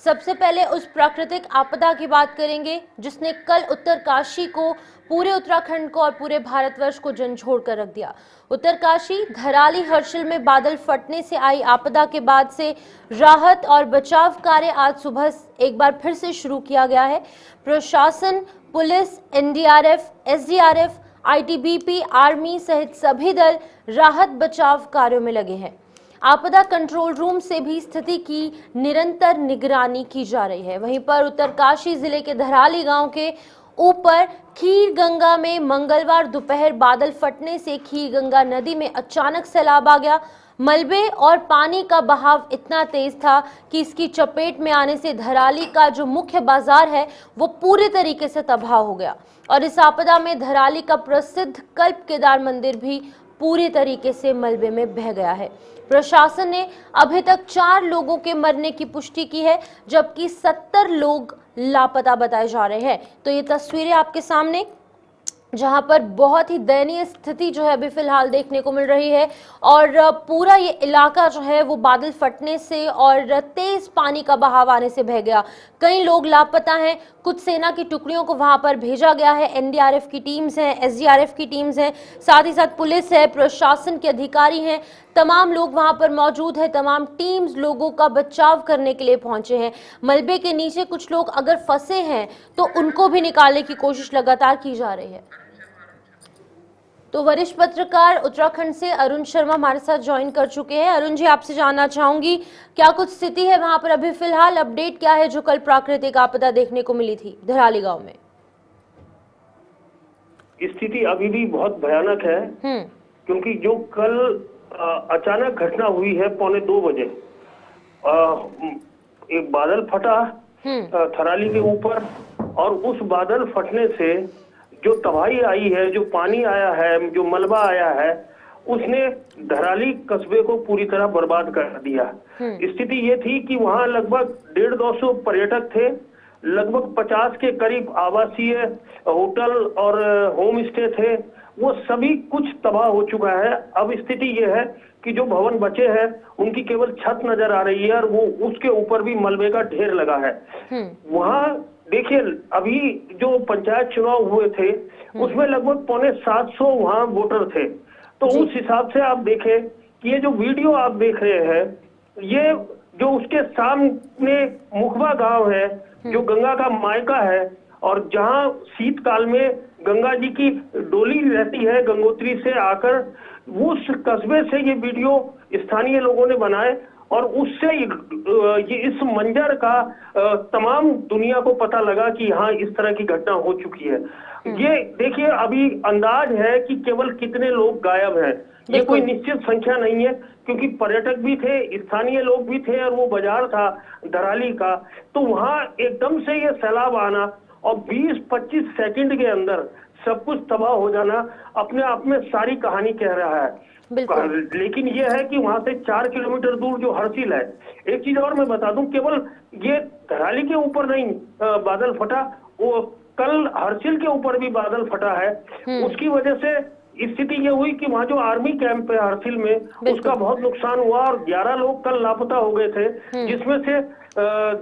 सबसे पहले उस प्राकृतिक आपदा की बात करेंगे जिसने कल उत्तरकाशी को, पूरे उत्तराखंड को और पूरे भारतवर्ष को झंझोड़ कर रख दिया। उत्तरकाशी, धराली, हर्षिल में बादल फटने से आई आपदा के बाद से राहत और बचाव कार्य आज सुबह एक बार फिर से शुरू किया गया है। प्रशासन, police, NDRF, SDRF, ITBP, army सहित सभी दल राहत बचाव कार्यों में लगे हैं। आपदा कंट्रोल रूम से भी स्थिति की निरंतर निगरानी की जा रही है। वहीं पर उत्तरकाशी जिले के धराली गांव के ऊपर खीर गंगा में मंगलवार दोपहर बादल फटने से खीर गंगा नदी में अचानक सैलाब आ गया। मलबे और पानी का बहाव इतना तेज था कि इसकी चपेट में आने से धराली का जो मुख्य बाजार है वो पूरे तरीके से तबाह हो गया और इस आपदा में धराली का प्रसिद्ध कल्प केदार मंदिर भी पूरी तरीके से मलबे में बह गया है। प्रशासन ने अभी तक 4 लोगों के मरने की पुष्टि की है, जबकि 70 लोग लापता बताए जा रहे हैं। तो ये तस्वीरें आपके सामने, जहां पर बहुत ही दयनीय स्थिति जो है अभी फिलहाल देखने को मिल रही है और पूरा ये इलाका जो है वो बादल फटने से और तेज पानी का बहाव आने से बह गया। कई लोग लापता हैं, कुछ सेना की टुकड़ियों को वहां पर भेजा गया है। एनडीआरएफ की टीम्स हैं, एसडीआरएफ की टीम्स हैं, साथ ही साथ पुलिस है, प्रशासन के अधिकारी हैं, तमाम लोग वहां पर मौजूद है। तमाम टीम्स लोगों का बचाव करने के लिए पहुंचे हैं। मलबे के नीचे कुछ लोग अगर फंसे हैं तो उनको भी निकालने की कोशिश लगातार की जा रही है। तो वरिष्ठ पत्रकार उत्तराखंड से अरुण शर्मा हमारे साथ ज्वाइन कर चुके हैं। अरुण जी, आपसे जानना चाहूंगी क्या कुछ स्थिति है वहां पर अभी फिलहाल, अपडेट क्या है जो कल प्राकृतिक आपदा देखने को मिली थी धराली गांव में? स्थिति अभी भी बहुत भयानक है क्योंकि जो कल अचानक घटना हुई है 1:45 बजे, एक बादल फटा थराली के ऊपर और उस बादल फटने से जो तबाही आई है, जो पानी आया है, जो मलबा आया है, उसने धराली कस्बे को पूरी तरह बर्बाद कर दिया। स्थिति ये थी कि वहां लगभग 150-200 पर्यटक थे, लगभग 50 के करीब आवासीय होटल और होम स्टे थे, वो सभी कुछ तबाह हो चुका है। अब स्थिति ये है कि जो भवन बचे हैं उनकी केवल छत नजर आ रही है और वो उसके ऊपर भी मलबे का ढेर लगा है। वहां देखिए, अभी जो पंचायत चुनाव हुए थे उसमें लगभग 750 वहां वोटर थे। तो उस हिसाब से आप देखें कि ये जो वीडियो आप देख रहे हैं, ये जो उसके सामने मुखबा गांव है जो गंगा का मायका है और जहां शीतकाल में गंगा जी की डोली रहती है गंगोत्री से आकर, उस कस्बे से ये वीडियो स्थानीय लोगों ने बनाए और उससे ये इस मंजर का तमाम दुनिया को पता लगा कि हाँ इस तरह की घटना हो चुकी है। ये देखिए, अभी अंदाज है कि केवल कितने लोग गायब हैं, ये कोई निश्चित संख्या नहीं है क्योंकि पर्यटक भी थे, स्थानीय लोग भी थे और वो बाजार था धराली का। तो वहां एकदम से ये सैलाब आना और 20-25 सेकंड के अंदर सब कुछ तबाह हो जाना अपने आप में सारी कहानी कह रहा है। लेकिन ये है कि वहां से 4 किलोमीटर दूर जो हर्षिल है, एक चीज और मैं बता दूं, केवल ये धराली के ऊपर नहीं बादल फटा, वो कल हर्षिल के ऊपर भी बादल फटा है। उसकी वजह से स्थिति ये हुई कि वहाँ जो आर्मी कैंप है हर्षिल में, उसका बहुत नुकसान हुआ और 11 लोग कल लापता हो गए थे, जिसमें से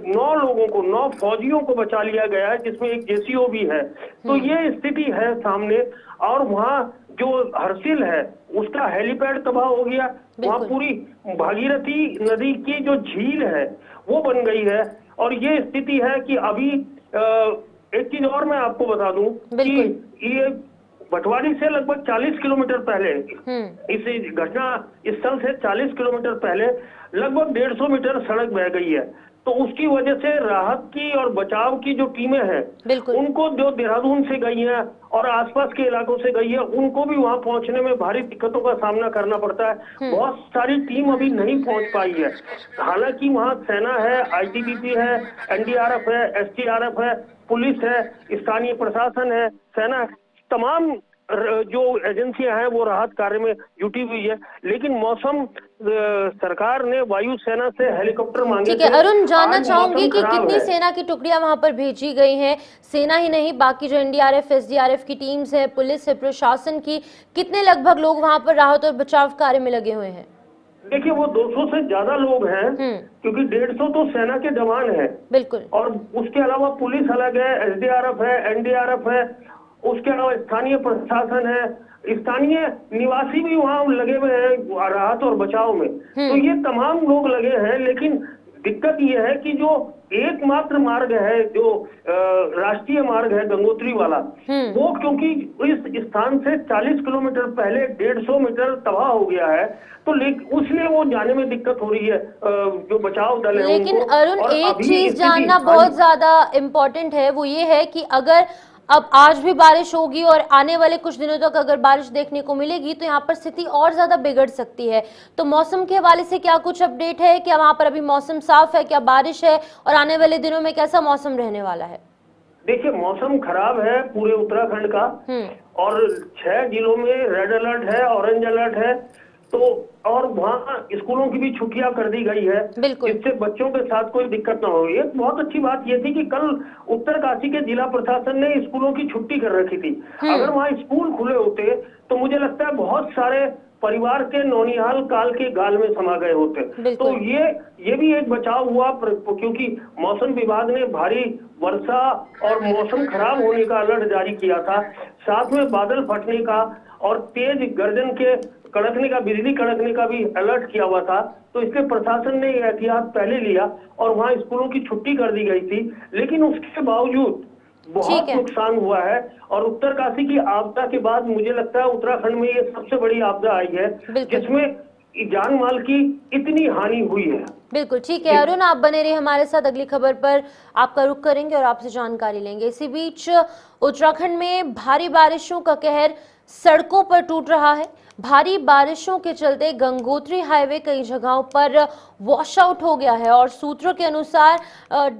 9 फौजियों को बचा लिया गया है, जिसमें एक जेसीओ भी है। तो ये स्थिति है सामने। और वहाँ जो हर्षिल है उसका हेलीपैड तबाह हो गया, वहाँ पूरी भागीरथी नदी की जो झील है वो बन गई है। और ये स्थिति है कि अभी एक चीज और मैं आपको बता दूं कि ये बटवाड़ी से लगभग 40 किलोमीटर पहले, इस घटना स्थल से 40 किलोमीटर पहले लगभग 150 मीटर सड़क बह गई है। तो उसकी वजह से राहत की और बचाव की जो टीमें हैं उनको, जो देहरादून से गई हैं और आसपास के इलाकों से गई है, उनको भी वहां पहुंचने में भारी दिक्कतों का सामना करना पड़ता है। बहुत सारी टीम अभी नहीं पहुंच पाई है। हालांकि वहां सेना है, आईटीबीपी है, एनडीआरएफ है, एसडीआरएफ है, पुलिस है, स्थानीय प्रशासन है, सेना है, तमाम जो एजेंसियां हैं वो राहत कार्य में जुटी हुई है। लेकिन मौसम, सरकार ने वायुसेना से हेलीकॉप्टर मांगे थे। ठीक है अरुण, जानना चाहूंगी कि कितनी सेना की टुकड़ियां वहां पर भेजी गई हैं? सेना ही नहीं, बाकी जो एनडीआरएफ, एसडीआरएफ की टीम्स है, पुलिस है, प्रशासन की, कितने लगभग लोग वहां पर राहत और बचाव कार्य में लगे हुए हैं? देखिए वो 200 से ज्यादा लोग हैं, क्योंकि 150 तो सेना के जवान हैं। बिल्कुल। और उसके अलावा पुलिस अलग है, एसडीआरएफ है, एनडीआरएफ है, उसके अलावा स्थानीय प्रशासन है, स्थानीय निवासी भी वहां लगे हुए हैं राहत और बचाव में। तो ये तमाम लोग लगे हैं, लेकिन दिक्कत ये है कि जो एकमात्र मार्ग है, जो राष्ट्रीय मार्ग है गंगोत्री वाला, वो क्योंकि इस स्थान से 40 किलोमीटर पहले 150 मीटर तबाह हो गया है, तो उसलिए वो जाने में दिक्कत हो रही है जो बचाव दल है लेकिन उनको। अरुण, और एक अभी चीज स्थिति जानना बहुत ज्यादा इम्पोर्टेंट है, वो ये है कि अगर अब आज भी बारिश होगी और आने वाले कुछ दिनों तक अगर बारिश देखने को मिलेगी तो यहाँ पर स्थिति और ज्यादा बिगड़ सकती है। तो मौसम के हवाले से क्या कुछ अपडेट है? क्या वहां पर अभी मौसम साफ है? क्या बारिश है? और आने वाले दिनों में कैसा मौसम रहने वाला है? देखिए मौसम खराब है पूरे उत्तराखंड का, और 6 जिलों में रेड अलर्ट है, ऑरेंज अलर्ट है। तो और वहाँ स्कूलों की भी छुट्टियां कर दी गई है, जिससे बच्चों के साथ कोई दिक्कत ना हो। एक बहुत अच्छी बात यह थी कि कल उत्तरकाशी के जिला प्रशासन ने स्कूलों की छुट्टी कर रखी थी। अगर वहाँ स्कूल खुले होते तो मुझे लगता है बहुत सारे परिवार के नौनिहाल काल के गाल में समा गए होते। तो ये भी एक बचाव हुआ, क्योंकि मौसम विभाग ने भारी वर्षा और मौसम खराब होने का अलर्ट जारी किया था, साथ में बादल फटने का और तेज गर्जन के कड़कने का, बिजली कड़कने का भी अलर्ट किया हुआ था। तो इसलिए प्रशासन ने यह एहतियात पहले लिया और वहां स्कूलों की छुट्टी कर दी गई थी। लेकिन उसके बावजूद बहुत नुकसान हुआ है, और उत्तरकाशी की आपदा के बाद मुझे लगता है उत्तराखंड में ये सबसे बड़ी आपदा आई है जिसमें जान माल की इतनी हानि हुई है। बिल्कुल ठीक है अरुण, आप बने रहिए हमारे साथ, अगली खबर पर आपका रुख करेंगे और आपसे जानकारी लेंगे। इसी बीच उत्तराखंड में भारी बारिशों का कहर सड़कों पर टूट रहा है। भारी बारिशों के चलते गंगोत्री हाईवे कई जगहों पर वॉश आउट हो गया है और सूत्रों के अनुसार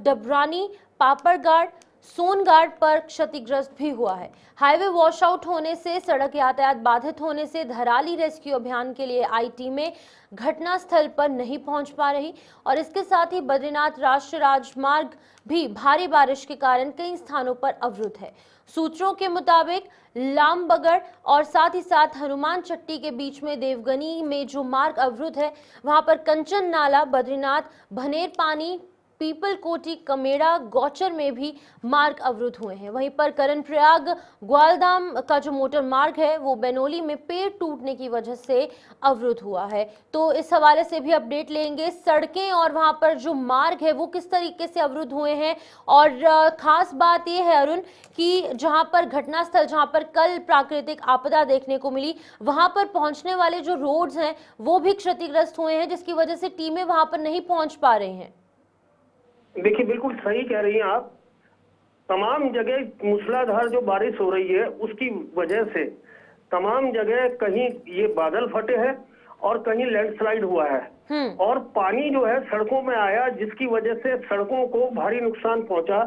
डबरानी, पापड़गाड़, सोनगाड़ पर क्षतिग्रस्त भी हुआ है। हाईवे वॉश आउट होने से सड़क यातायात बाधित होने से धराली रेस्क्यू अभियान के लिए आई टीमें घटनास्थल पर नहीं पहुंच पा रही और इसके साथ ही बद्रीनाथ राष्ट्रीय राजमार्ग भी भारी बारिश के कारण कई स्थानों पर अवरुद्ध है। सूत्रों के मुताबिक लामबगड़ और साथ ही साथ हनुमान चट्टी के बीच में देवगनी में जो मार्ग अवरुद्ध है, वहां पर कंचन नाला, बद्रीनाथ, भनेर पानी, पीपल कोटी, कमेड़ा, गौचर में भी मार्ग अवरुद्ध हुए हैं। वहीं पर कर्णप्रयाग ग्वालधाम का जो मोटर मार्ग है वो बैनोली में पेड़ टूटने की वजह से अवरुद्ध हुआ है। तो इस हवाले से भी अपडेट लेंगे, सड़कें और वहां पर जो मार्ग है वो किस तरीके से अवरुद्ध हुए हैं। और खास बात यह है अरुण कि जहां पर घटनास्थल, जहां पर कल प्राकृतिक आपदा देखने को मिली, वहां पर पहुंचने वाले जो रोड्स हैं वो भी क्षतिग्रस्त हुए हैं, जिसकी वजह से टीमें वहां पर नहीं पहुंच पा रही हैं। देखिए बिल्कुल सही कह रही हैं आप। तमाम जगह मूसलाधार जो बारिश हो रही है उसकी वजह से तमाम जगह कहीं ये बादल फटे हैं और कहीं लैंडस्लाइड हुआ है, और पानी जो है सड़कों में आया, जिसकी वजह से सड़कों को भारी नुकसान पहुंचा।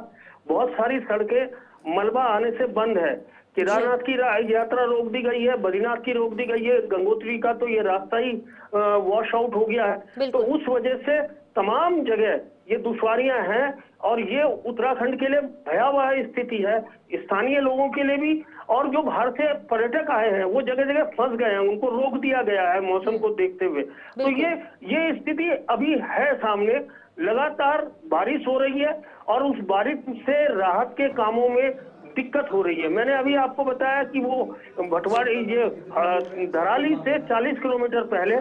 बहुत सारी सड़कें मलबा आने से बंद है। केदारनाथ की यात्रा रोक दी गई है, बद्रीनाथ की रोक दी गई है, गंगोत्री का तो ये रास्ता ही वॉश आउट हो गया है। तो उस वजह से तमाम जगह ये दुश्वारियां हैं और ये उत्तराखंड के लिए भयावह स्थिति है, स्थानीय लोगों के लिए भी। और जो बाहर से पर्यटक आए हैं वो जगह जगह फंस गए हैं, उनको रोक दिया गया है मौसम को देखते हुए। तो ये स्थिति अभी है सामने। लगातार बारिश हो रही है और उस बारिश से राहत के कामों में दिक्कत हो रही है। मैंने अभी आपको बताया कि वो भटवाड़ी, ये धराली से 40 किलोमीटर पहले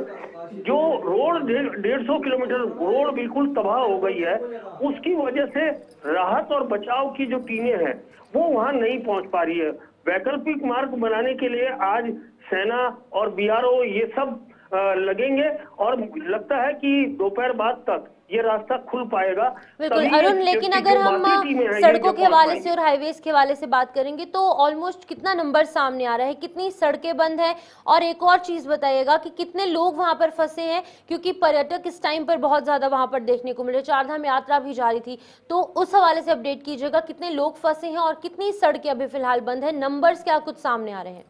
जो रोड 150 किलोमीटर रोड बिल्कुल तबाह हो गई है, उसकी वजह से राहत और बचाव की जो टीमें हैं वो वहां नहीं पहुंच पा रही है। वैकल्पिक मार्ग बनाने के लिए आज सेना और बीआरओ ये सब लगेंगे और लगता है कि दोपहर बाद तक ये रास्ता खुल पाएगा। बिल्कुल अरुण, लेकिन अगर हम सड़कों के हवाले से और हाईवेज के हवाले से बात करेंगे तो ऑलमोस्ट कितना नंबर सामने आ रहा है, कितनी सड़कें बंद हैं? और एक और चीज बताइएगा कि कितने लोग वहां पर फंसे हैं, क्योंकि पर्यटक इस टाइम पर बहुत ज्यादा वहां पर देखने को मिले, चारधाम यात्रा भी जारी थी, तो उस हवाले से अपडेट कीजिएगा, कितने लोग फंसे हैं और कितनी सड़कें अभी फिलहाल बंद है, नंबर्स क्या कुछ सामने आ रहे हैं?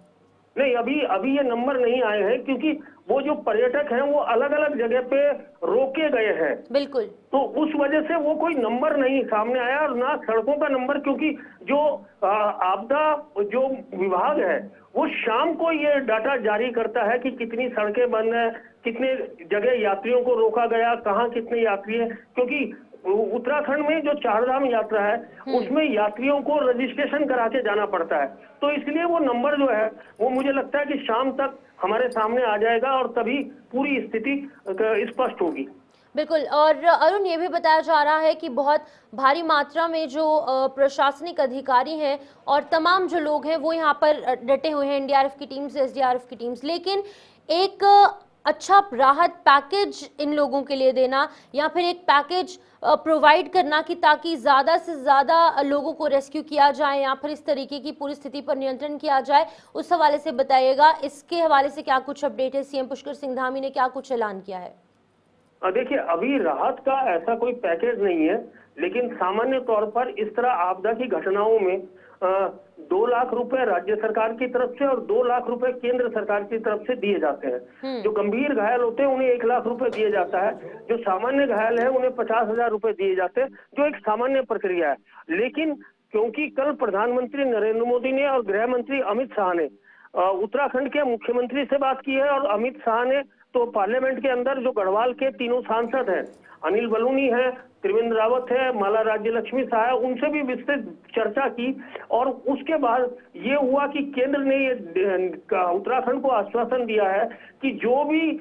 नहीं, अभी ये नंबर नहीं आए हैं, क्योंकि वो जो पर्यटक हैं वो अलग अलग जगह पे रोके गए हैं। बिल्कुल। तो उस वजह से वो कोई नंबर नहीं सामने आया और ना सड़कों का नंबर, क्योंकि जो आपदा जो विभाग है वो शाम को ये डाटा जारी करता है कि कितनी सड़कें बंद है, कितने जगह यात्रियों को रोका गया, कहाँ कितने यात्री हैं। क्योंकि उत्तराखंड में जो चारधाम यात्रा है उसमें यात्रियों को रजिस्ट्रेशन करा के जाना पड़ता है, तो इसलिए वो नंबर जो है वो मुझे लगता है कि शाम तक हमारे सामने आ जाएगा और तभी पूरी स्थिति स्पष्ट होगी। बिल्कुल। और अरुण, ये भी बताया जा रहा है कि बहुत भारी मात्रा में जो प्रशासनिक अधिकारी हैं और तमाम जो लोग हैं वो यहाँ पर डटे हुए हैं, एनडीआरएफ की टीम से एसडीआरएफ की टीम से, लेकिन एक अच्छा राहत पैकेज इन लोगों के लिए देना या फिर एक पैकेज प्रोवाइड करना कि ताकि ज़्यादा से ज़्यादा लोगों को रेस्क्यू किया जाए या फिर इस तरीके की पूरी स्थिति पर नियंत्रण किया जाए, उस हवाले से बताइएगा। इसके हवाले से क्या कुछ अपडेट है? सीएम पुष्कर सिंह धामी ने क्या कुछ ऐलान किया है? देखिए, अभी राहत का ऐसा कोई पैकेज नहीं है, लेकिन सामान्य तौर पर इस तरह आपदा की घटनाओं में 2 लाख रुपए राज्य सरकार की तरफ से और 2 लाख रुपए केंद्र सरकार की तरफ से दिए जाते हैं। जो गंभीर घायल होते हैं उन्हें 1 लाख रुपए दिए जाता है, जो सामान्य घायल है उन्हें 50,000 रुपए दिए जाते हैं, जो एक सामान्य प्रक्रिया है। लेकिन क्योंकि कल प्रधानमंत्री नरेंद्र मोदी ने और गृह मंत्री अमित शाह ने उत्तराखंड के मुख्यमंत्री से बात की है, और अमित शाह ने तो पार्लियामेंट के अंदर जो गढ़वाल के 3 सांसद हैं, अनिल बलूनी है, त्रिवेंद्र रावत है, माला राज्य लक्ष्मी शाह है, उनसे भी विस्तृत चर्चा की। और उसके बाद ये हुआ कि केंद्र ने ये उत्तराखंड को आश्वासन दिया है कि जो भी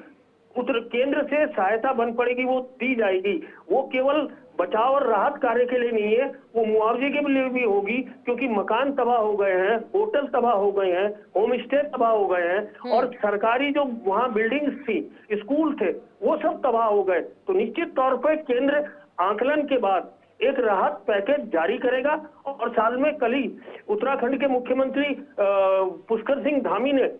केंद्र से सहायता बन पड़ेगी वो दी जाएगी। वो केवल बचाव और राहत कार्य के लिए नहीं है, वो मुआवजे के लिए भी होगी, क्योंकि मकान तबाह हो गए हैं, होटल तबाह हो गए हैं, होम स्टे तबाह हो गए हैं, और सरकारी जो वहां बिल्डिंग्स थी, स्कूल थे, वो सब तबाह हो गए। तो निश्चित तौर पर केंद्र आकलन के बाद एक राहत पैकेज जारी करेगा। और साल में कल ही उत्तराखंड के मुख्यमंत्री पुष्कर सिंह धामी ने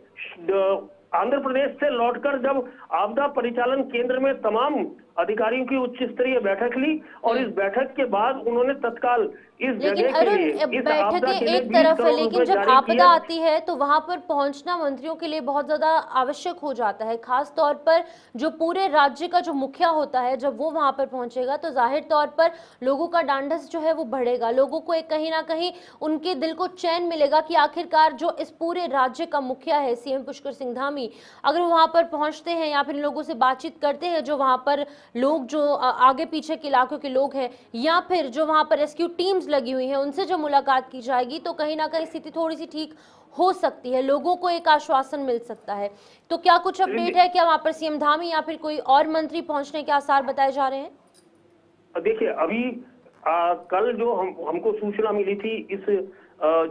आंध्र प्रदेश से लौटकर जब आपदा परिचालन केंद्र में तमाम अधिकारियों की उच्च स्तरीय बैठक ली, और इस बैठक के बाद उन्होंने तत्काल इस जगह के लिए, इस आपदा के लिए एक तरफ है, लेकिन जब आपदा किया। आती है तो वहां पर पहुंचना मंत्रियों के लिए बहुत ज्यादा आवश्यक हो जाता है, खास तौर पर जो पूरे राज्य का जो मुखिया होता है, जब वो वहां पर पहुंचेगा तो जाहिर तौर पर लोगों का ढांढस जो है वो बढ़ेगा, लोगों को एक कहीं ना कहीं उनके दिल को चैन मिलेगा कि आखिरकार जो इस पूरे राज्य का मुखिया है सीएम पुष्कर सिंह धामी, अगर वो वहां पर पहुंचते हैं या फिर लोगों से बातचीत करते हैं, जो वहां पर लोग जो आगे पीछे के इलाकों के लोग हैं या फिर जो वहां पर रेस्क्यू टीम्स लगी हुई हैं, उनसे जो मुलाकात की जाएगी तो कहीं ना कहीं स्थिति थोड़ी सी ठीक हो सकती है, लोगों को एक आश्वासन मिल सकता है। तो क्या कुछ अपडेट है, क्या वहां पर सीएम धामी या फिर कोई और मंत्री पहुंचने के आसार बताए जा रहे हैं? देखिए, अभी कल जो हमको सूचना मिली थी, इस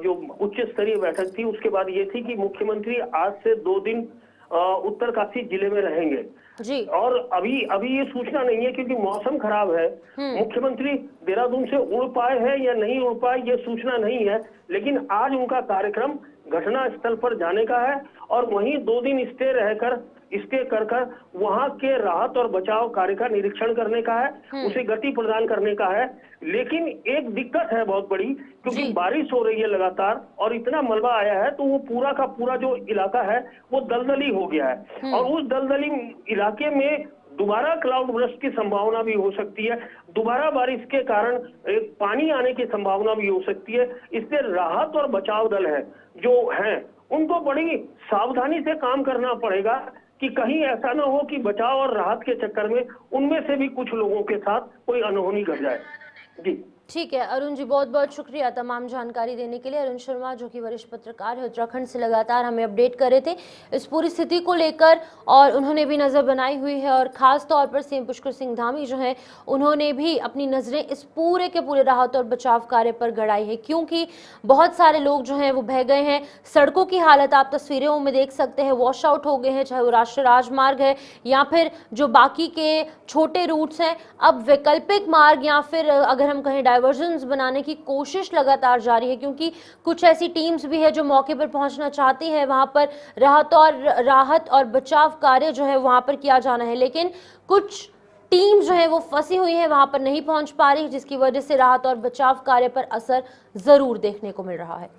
जो उच्च स्तरीय बैठक थी उसके बाद ये थी कि मुख्यमंत्री आज से 2 दिन उत्तरकाशी जिले में रहेंगे जी। और अभी ये सूचना नहीं है, क्योंकि मौसम खराब है। मुख्यमंत्री देहरादून से उड़ पाए हैं या नहीं उड़ पाए ये सूचना नहीं है, लेकिन आज उनका कार्यक्रम घटना स्थल पर जाने का है और वहीं 2 दिन स्टे कर वहां के राहत और बचाव कार्य का निरीक्षण करने का है, उसे गति प्रदान करने का है। लेकिन एक दिक्कत है बहुत बड़ी, क्योंकि बारिश हो रही है लगातार और इतना मलबा आया है, तो वो पूरा का पूरा जो इलाका है वो दलदली हो गया है, और उस दलदली इलाके में दोबारा क्लाउड बर्स्ट की संभावना भी हो सकती है, दोबारा बारिश के कारण पानी आने की संभावना भी हो सकती है। इसलिए राहत और बचाव दल है जो हैं उनको बड़ी सावधानी से काम करना पड़ेगा कि कहीं ऐसा ना हो कि बचाव और राहत के चक्कर में उनमें से भी कुछ लोगों के साथ कोई अनहोनी घट जाए। जी ठीक है अरुण जी, बहुत बहुत शुक्रिया तमाम जानकारी देने के लिए। अरुण शर्मा जो कि वरिष्ठ पत्रकार है उत्तराखंड से, लगातार हमें अपडेट कर रहे थे इस पूरी स्थिति को लेकर, और उन्होंने भी नज़र बनाई हुई है, और ख़ास तौर पर सीएम पुष्कर सिंह धामी जो हैं उन्होंने भी अपनी नज़रें इस पूरे के पूरे राहत और बचाव कार्य पर गड़ाई है, क्योंकि बहुत सारे लोग जो हैं वो बह गए हैं। सड़कों की हालत आप तस्वीरों में देख सकते हैं, वॉश आउट हो गए हैं, चाहे वो राष्ट्रीय राजमार्ग है या फिर जो बाकी के छोटे रूट्स हैं। अब वैकल्पिक मार्ग या फिर अगर हम कहें डाइवर्जन्स बनाने की कोशिश लगातार जारी है, क्योंकि कुछ ऐसी टीम्स भी है जो मौके पर पहुंचना चाहती है, वहां पर राहत और बचाव कार्य जो है वहां पर किया जाना है, लेकिन कुछ टीम जो है वो फंसी हुई है, वहां पर नहीं पहुंच पा रही, जिसकी वजह से राहत और बचाव कार्य पर असर जरूर देखने को मिल रहा है।